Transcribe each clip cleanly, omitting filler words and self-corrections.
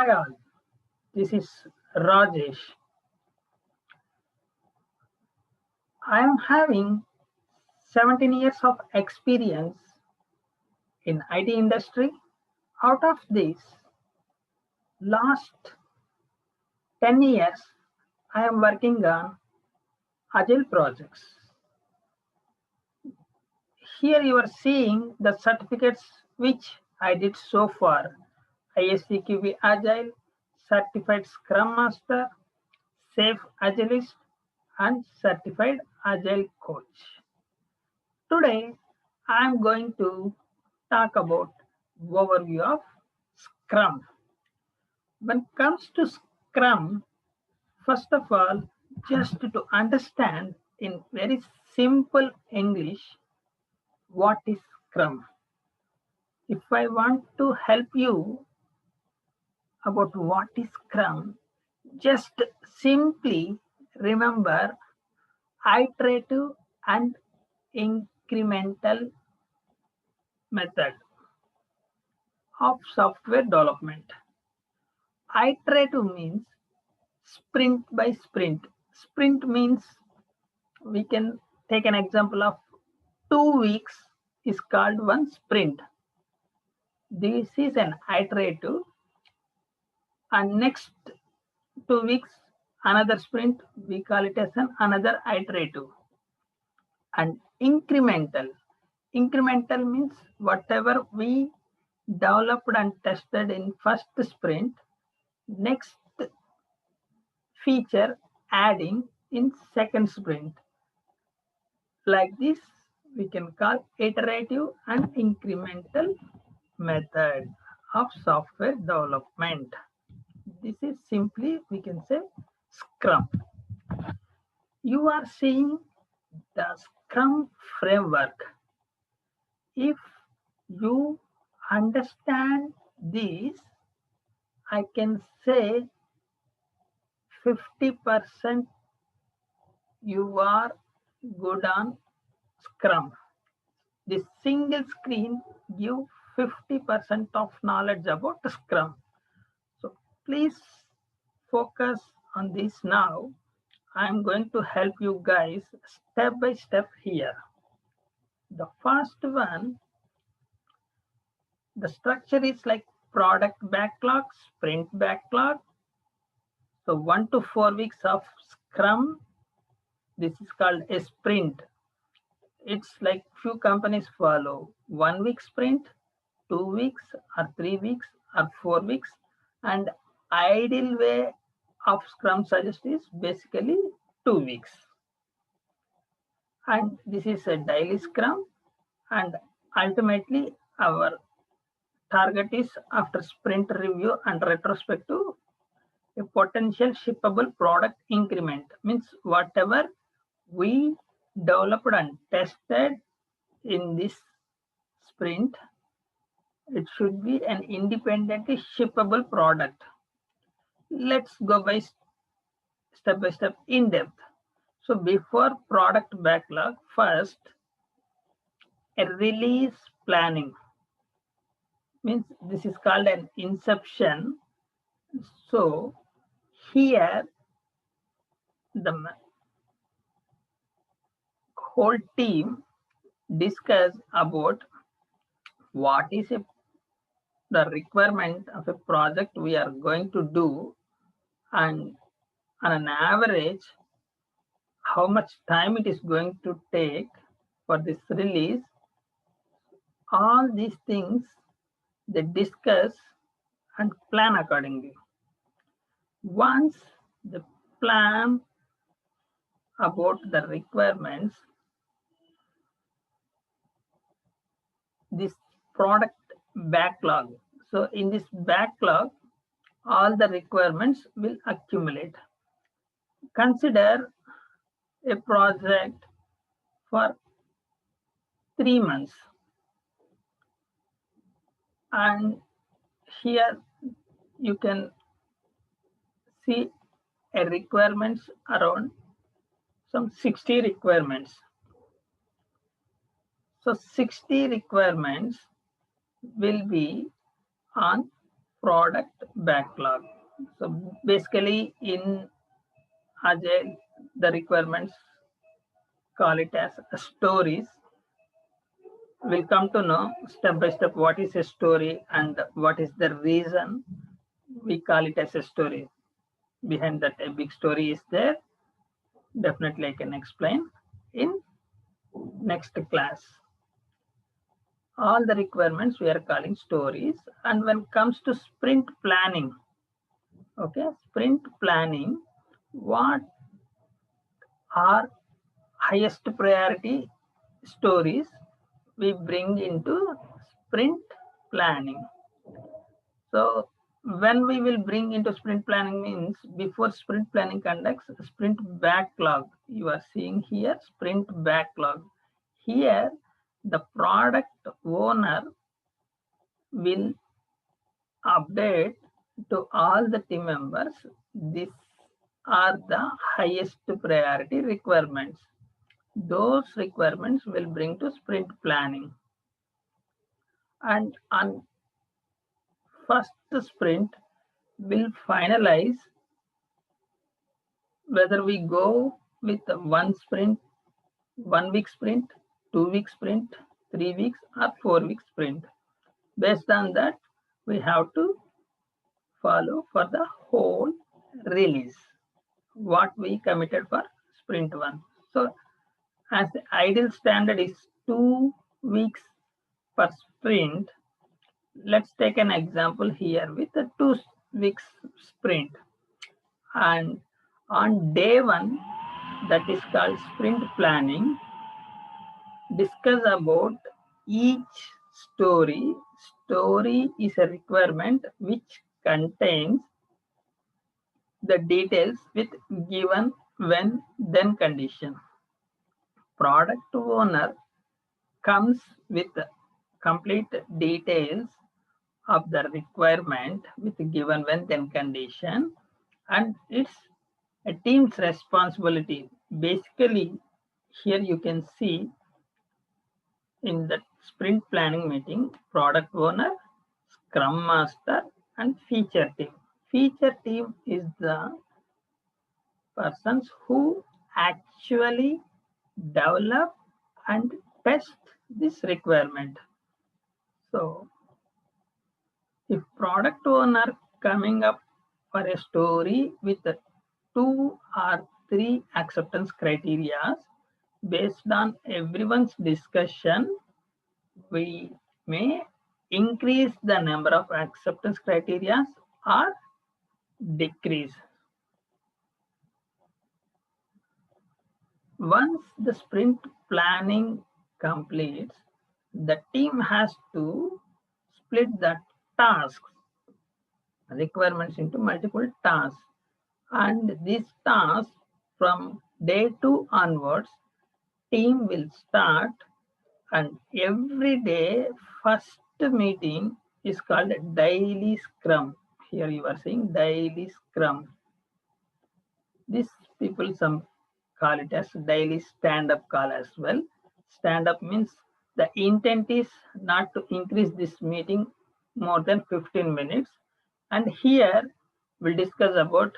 Hi all, this is Rajesh. I am having 17 years of experience in IT industry. Out of this, last 10 years, I am working on Agile projects. Here you are seeing the certificates which I did so far. ISTQB Agile, Certified Scrum Master, Safe Agilist, and Certified Agile Coach. Today, I am going to talk about overview of Scrum. When it comes to Scrum, first of all, just to understand in very simple English, what is Scrum? If I want to help you about what is Scrum, just simply remember iterative and incremental method of software development. Iterative means sprint by sprint. Sprint means we can take an example of 2 weeks is called one sprint. This is an iterative, and next 2 weeks another sprint, we call it as another iterative. And incremental means whatever we developed and tested in first sprint, next feature adding in second sprint. Like this, we can call iterative and incremental method of software development. This is simply, we can say, Scrum. You are seeing the Scrum framework. If you understand this, I can say 50% you are good on Scrum. This single screen gives 50% of knowledge about Scrum. So please focus on this now. I'm going to help you guys step by step here. The first one, the structure is like product backlog, sprint backlog. So 1 to 4 weeks of Scrum. This is called a sprint. It's like few companies follow 1 week sprint, 2 weeks or 3 weeks or 4 weeks. And ideal way of Scrum suggest is basically 2 weeks. And this is a daily Scrum. And ultimately our target is after sprint review and retrospective, a potential shippable product increment. Means whatever we developed and tested in this sprint, it should be an independently shippable product. Let's go by step in depth. So before product backlog, first a release planning. Means this is called an inception. So here the whole team discuss about what is the requirement of a project we are going to do, and on an average how much time it is going to take for this release. All these things they discuss and plan accordingly. Once the plan about the requirements, this product backlog. So in this backlog, all the requirements will accumulate. Consider a project for 3 months. And here you can see a requirements around some 60 requirements. So 60 requirements will be on product backlog. So basically in Agile, the requirements call it as stories. We'll come to know step by step what is a story and what is the reason we call it as a story. Behind that a big story is there. Definitely I can explain in next class. All the requirements we are calling stories. And when it comes to sprint planning, okay, sprint planning, what are highest priority stories we bring into sprint planning? So when we will bring into sprint planning means before sprint planning conducts sprint backlog. You are seeing here sprint backlog. Here the product owner will update to all the team members. These are the highest priority requirements. Those requirements will bring to sprint planning. And on first sprint, will finalize whether we go with 1 sprint, 1 week sprint, 2 week sprint, 3 weeks, or 4 week sprint. Based on that, we have to follow for the whole release what we committed for sprint 1. So as the ideal standard is 2 weeks per sprint, let's take an example here with a 2 weeks sprint. And on day 1, that is called sprint planning, discuss about each story. Story is a requirement which contains the details with given, when, then condition. Product owner comes with complete details of the requirement with given, when, then condition, and it's a team's responsibility. Basically, here you can see in the sprint planning meeting, product owner, scrum master, and feature team. Feature team is the persons who actually develop and test this requirement. So if product owner coming up for a story with 2 or 3 acceptance criteria, based on everyone's discussion, we may increase the number of acceptance criteria or decrease. Once the sprint planning completes, the team has to split the tasks, requirements into multiple tasks. And these tasks from day 2 onwards, team will start, and every day first meeting is called daily scrum. Here you are seeing daily scrum. These people some call it as daily stand-up call as well. Stand-up means the intent is not to increase this meeting more than 15 minutes. And here we'll discuss about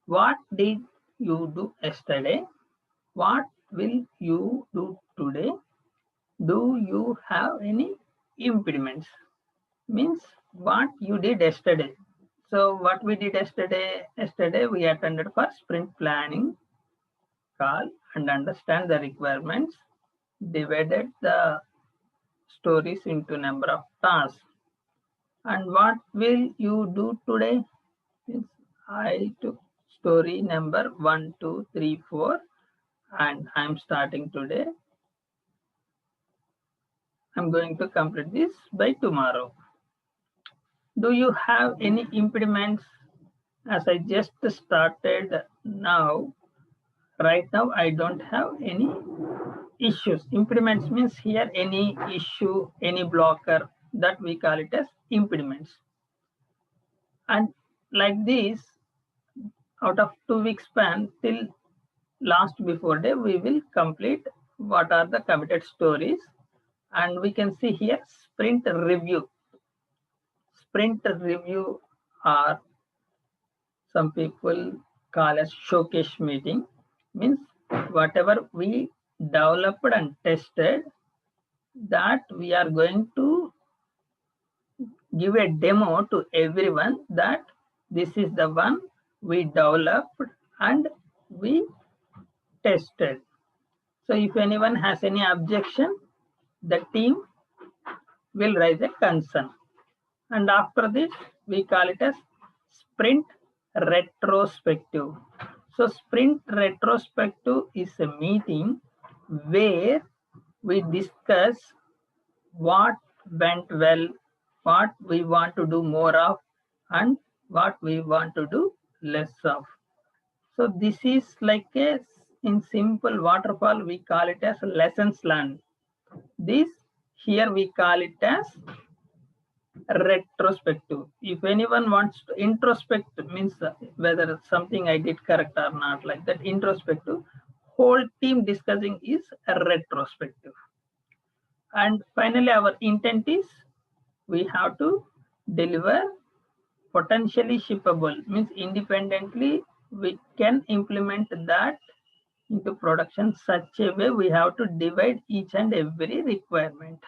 what did you do yesterday, what will you do today, do you have any impediments, means what you did yesterday. So what we did yesterday we attended for sprint planning call and understand the requirements, divided the stories into number of tasks. And what will you do today? Means I took story number 1, 2, 3, 4, and I'm starting today. I'm going to complete this by tomorrow. Do you have any impediments? As I just started now, right now I don't have any issues. Impediments means here any issue, any blocker, that we call it as impediments. And like this, out of 2 week span till last before day, we will complete what are the committed stories. And we can see here sprint review. sprint review, or some people call as showcase meeting, means whatever we developed and tested, that we are going to give a demo to everyone that this is the one we developed and we tested. So if anyone has any objection, the team will raise a concern. And after this, we call it as sprint retrospective. So sprint retrospective is a meeting where we discuss what went well, what we want to do more of, and what we want to do less of. So this is like a, in simple waterfall, we call it as lessons learned. This here we call it as retrospective. If anyone wants to introspect, means whether something I did correct or not, like that introspective, whole team discussing is a retrospective. And finally, our intent is we have to deliver potentially shippable, means independently we can implement that into production such a way we have to divide each and every requirement.